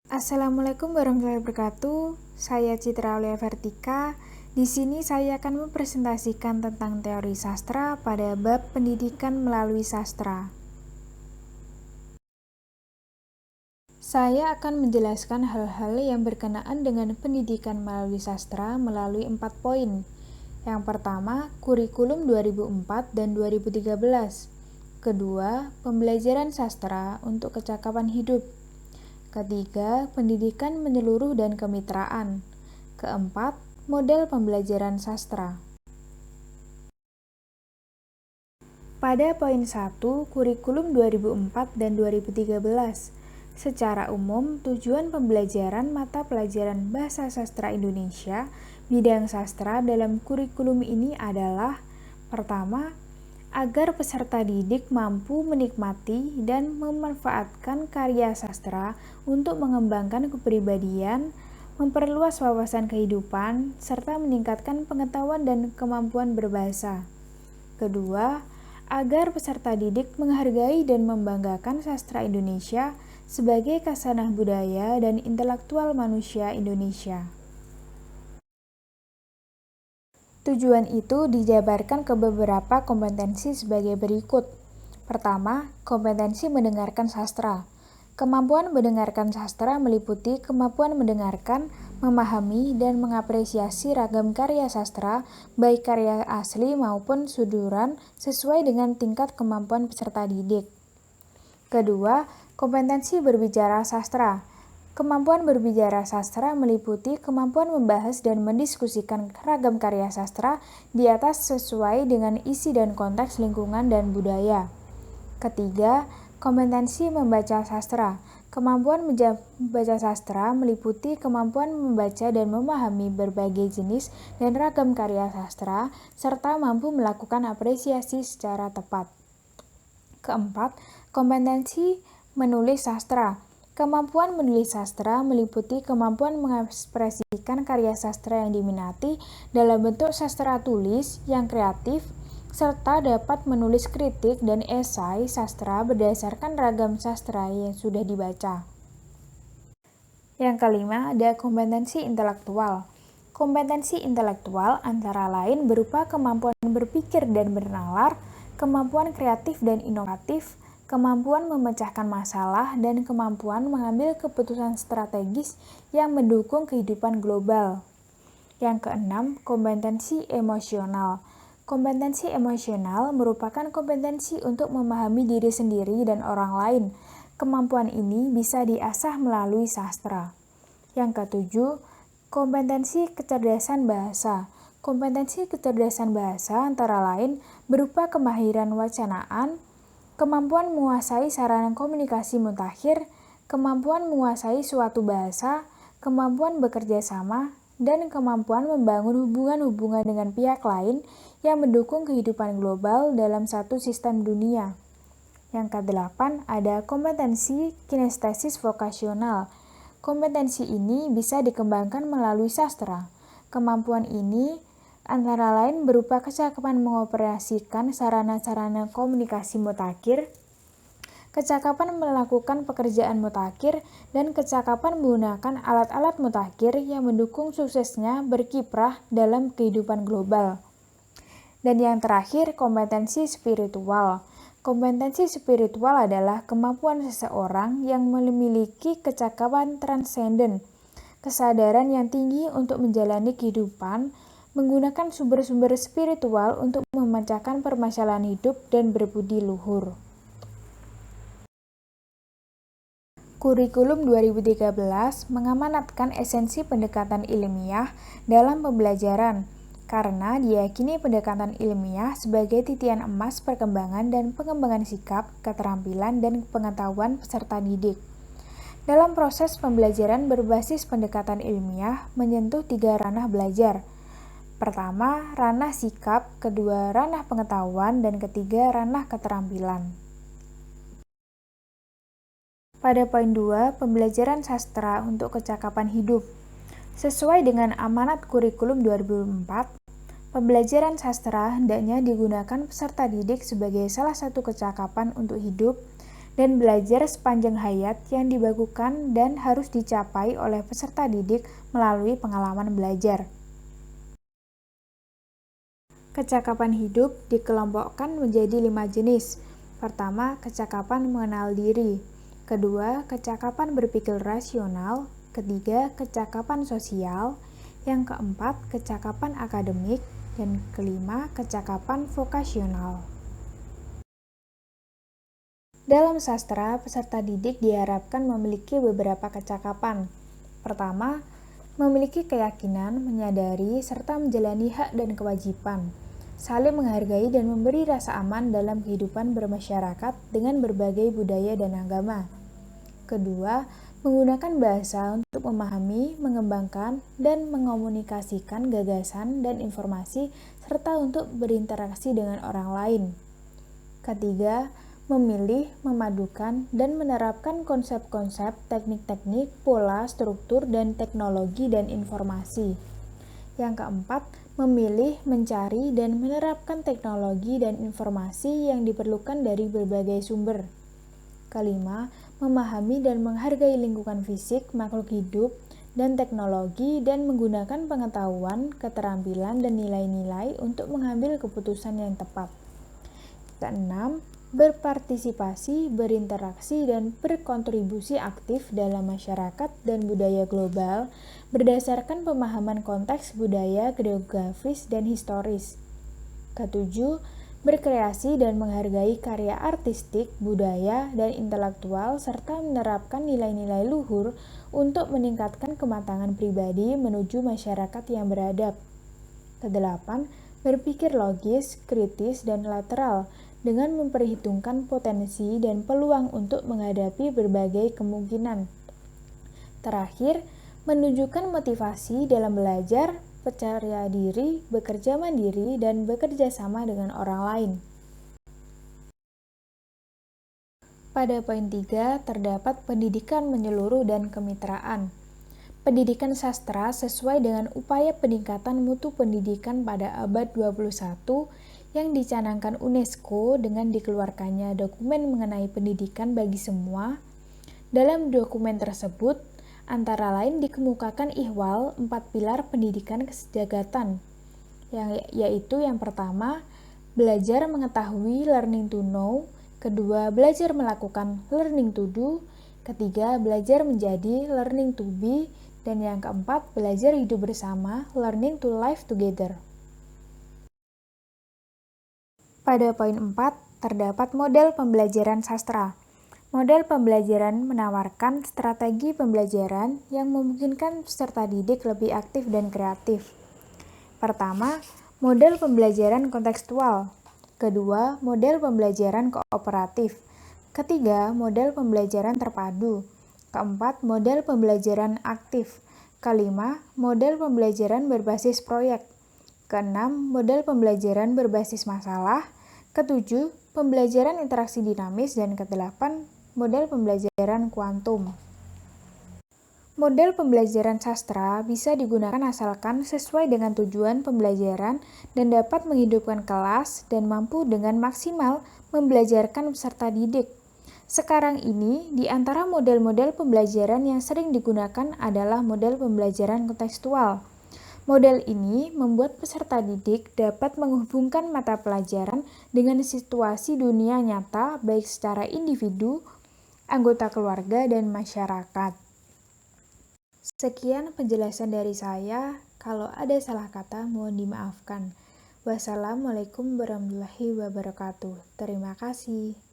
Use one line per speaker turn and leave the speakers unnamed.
Assalamualaikum warahmatullahi wabarakatuh. Saya Citra Aulia Vertika. Di sini saya akan mempresentasikan tentang teori sastra pada bab pendidikan melalui sastra. Saya akan menjelaskan hal-hal yang berkenaan dengan pendidikan melalui sastra melalui 4 poin. Yang pertama, kurikulum 2004 dan 2013. Kedua, pembelajaran sastra untuk kecakapan hidup. Ketiga, pendidikan menyeluruh dan kemitraan. Keempat, model pembelajaran sastra. Pada poin 1, kurikulum 2004 dan 2013. Secara umum, tujuan pembelajaran mata pelajaran Bahasa Sastra Indonesia bidang sastra dalam kurikulum ini adalah: pertama, agar peserta didik mampu menikmati dan memanfaatkan karya sastra untuk mengembangkan kepribadian, memperluas wawasan kehidupan, serta meningkatkan pengetahuan dan kemampuan berbahasa. Kedua, agar peserta didik menghargai dan membanggakan sastra Indonesia sebagai khasanah budaya dan intelektual manusia Indonesia. Tujuan itu dijabarkan ke beberapa kompetensi sebagai berikut. Pertama, kompetensi mendengarkan sastra. Kemampuan mendengarkan sastra meliputi kemampuan mendengarkan, memahami, dan mengapresiasi ragam karya sastra, baik karya asli maupun suduran, sesuai dengan tingkat kemampuan peserta didik. Kedua, kompetensi berbicara sastra. Kemampuan berbicara sastra meliputi kemampuan membahas dan mendiskusikan ragam karya sastra di atas sesuai dengan isi dan konteks lingkungan dan budaya. Ketiga, kompetensi membaca sastra. Kemampuan membaca sastra meliputi kemampuan membaca dan memahami berbagai jenis dan ragam karya sastra, serta mampu melakukan apresiasi secara tepat. Keempat, kompetensi menulis sastra. Kemampuan menulis sastra meliputi kemampuan mengekspresikan karya sastra yang diminati dalam bentuk sastra tulis yang kreatif, serta dapat menulis kritik dan esai sastra berdasarkan ragam sastra yang sudah dibaca. Yang kelima, ada kompetensi intelektual. Kompetensi intelektual antara lain berupa kemampuan berpikir dan bernalar, kemampuan kreatif dan inovatif, kemampuan memecahkan masalah, dan kemampuan mengambil keputusan strategis yang mendukung kehidupan global. Yang keenam, kompetensi emosional. Kompetensi emosional merupakan kompetensi untuk memahami diri sendiri dan orang lain. Kemampuan ini bisa diasah melalui sastra. Yang ketujuh, kompetensi kecerdasan bahasa. Kompetensi kecerdasan bahasa antara lain berupa kemahiran wacanaan, kemampuan menguasai sarana komunikasi mutakhir, kemampuan menguasai suatu bahasa, kemampuan bekerja sama, dan kemampuan membangun hubungan-hubungan dengan pihak lain yang mendukung kehidupan global dalam satu sistem dunia. Yang kedelapan, ada kompetensi kinestesis vokasional. Kompetensi ini bisa dikembangkan melalui sastra. Kemampuan ini antara lain berupa kecakapan mengoperasikan sarana-sarana komunikasi mutakhir, kecakapan melakukan pekerjaan mutakhir, dan kecakapan menggunakan alat-alat mutakhir yang mendukung suksesnya berkiprah dalam kehidupan global. Dan yang terakhir, kompetensi spiritual. Kompetensi spiritual adalah kemampuan seseorang yang memiliki kecakapan transenden, kesadaran yang tinggi untuk menjalani kehidupan, menggunakan sumber-sumber spiritual untuk memecahkan permasalahan hidup dan berbudi luhur. Kurikulum 2013 mengamanatkan esensi pendekatan ilmiah dalam pembelajaran, karena diyakini pendekatan ilmiah sebagai titian emas perkembangan dan pengembangan sikap, keterampilan, dan pengetahuan peserta didik. Dalam proses pembelajaran berbasis pendekatan ilmiah menyentuh 3 ranah belajar. Pertama, ranah sikap, kedua, ranah pengetahuan, dan ketiga, ranah keterampilan. Pada poin 2, pembelajaran sastra untuk kecakapan hidup. Sesuai dengan amanat kurikulum 2004, pembelajaran sastra hendaknya digunakan peserta didik sebagai salah satu kecakapan untuk hidup dan belajar sepanjang hayat yang dibakukan dan harus dicapai oleh peserta didik melalui pengalaman belajar. Kecakapan hidup dikelompokkan menjadi 5 jenis. Pertama, kecakapan mengenal diri. Kedua, kecakapan berpikir rasional. Ketiga, kecakapan sosial. Yang keempat, kecakapan akademik. Dan kelima, kecakapan vokasional. Dalam sastra, peserta didik diharapkan memiliki beberapa kecakapan. Pertama, memiliki keyakinan, menyadari, serta menjalani hak dan kewajiban, saling menghargai dan memberi rasa aman dalam kehidupan bermasyarakat dengan berbagai budaya dan agama. Kedua, menggunakan bahasa untuk memahami, mengembangkan, dan mengomunikasikan gagasan dan informasi serta untuk berinteraksi dengan orang lain. Ketiga, memilih, memadukan, dan menerapkan konsep-konsep, teknik-teknik, pola, struktur, dan teknologi dan informasi. Yang keempat, memilih, mencari, dan menerapkan teknologi dan informasi yang diperlukan dari berbagai sumber. Kelima, memahami dan menghargai lingkungan fisik, makhluk hidup, dan teknologi, dan menggunakan pengetahuan, keterampilan, dan nilai-nilai untuk mengambil keputusan yang tepat. Keenam, berpartisipasi, berinteraksi, dan berkontribusi aktif dalam masyarakat dan budaya global berdasarkan pemahaman konteks budaya, geografis, dan historis. Ketujuh, berkreasi dan menghargai karya artistik, budaya, dan intelektual serta menerapkan nilai-nilai luhur untuk meningkatkan kematangan pribadi menuju masyarakat yang beradab. Kedelapan, berpikir logis, kritis, dan lateral dengan memperhitungkan potensi dan peluang untuk menghadapi berbagai kemungkinan. Terakhir, menunjukkan motivasi dalam belajar, percaya diri, bekerja mandiri, dan bekerja sama dengan orang lain. Pada poin 3, terdapat pendidikan menyeluruh dan kemitraan. Pendidikan sastra sesuai dengan upaya peningkatan mutu pendidikan pada abad 21 yang dicanangkan UNESCO dengan dikeluarkannya dokumen mengenai pendidikan bagi semua. Dalam dokumen tersebut, antara lain dikemukakan ihwal 4 pilar pendidikan kesejahteraan, yaitu yang pertama, belajar mengetahui learning to know, kedua, belajar melakukan learning to do, ketiga, belajar menjadi learning to be, dan yang keempat, belajar hidup bersama learning to live together. Pada poin 4, terdapat model pembelajaran sastra. Model pembelajaran menawarkan strategi pembelajaran yang memungkinkan peserta didik lebih aktif dan kreatif. Pertama, model pembelajaran kontekstual. Kedua, model pembelajaran kooperatif. Ketiga, model pembelajaran terpadu. Keempat, model pembelajaran aktif. Kelima, model pembelajaran berbasis proyek. Keenam, model pembelajaran berbasis masalah. Ketujuh, pembelajaran interaksi dinamis. Dan kedelapan, model pembelajaran kuantum. Model pembelajaran sastra bisa digunakan asalkan sesuai dengan tujuan pembelajaran dan dapat menghidupkan kelas dan mampu dengan maksimal membelajarkan peserta didik. Sekarang ini, di antara model-model pembelajaran yang sering digunakan adalah model pembelajaran kontekstual. Model ini membuat peserta didik dapat menghubungkan mata pelajaran dengan situasi dunia nyata baik secara individu, anggota keluarga, dan masyarakat. Sekian penjelasan dari saya. Kalau ada salah kata, mohon dimaafkan. Wassalamualaikum warahmatullahi wabarakatuh. Terima kasih.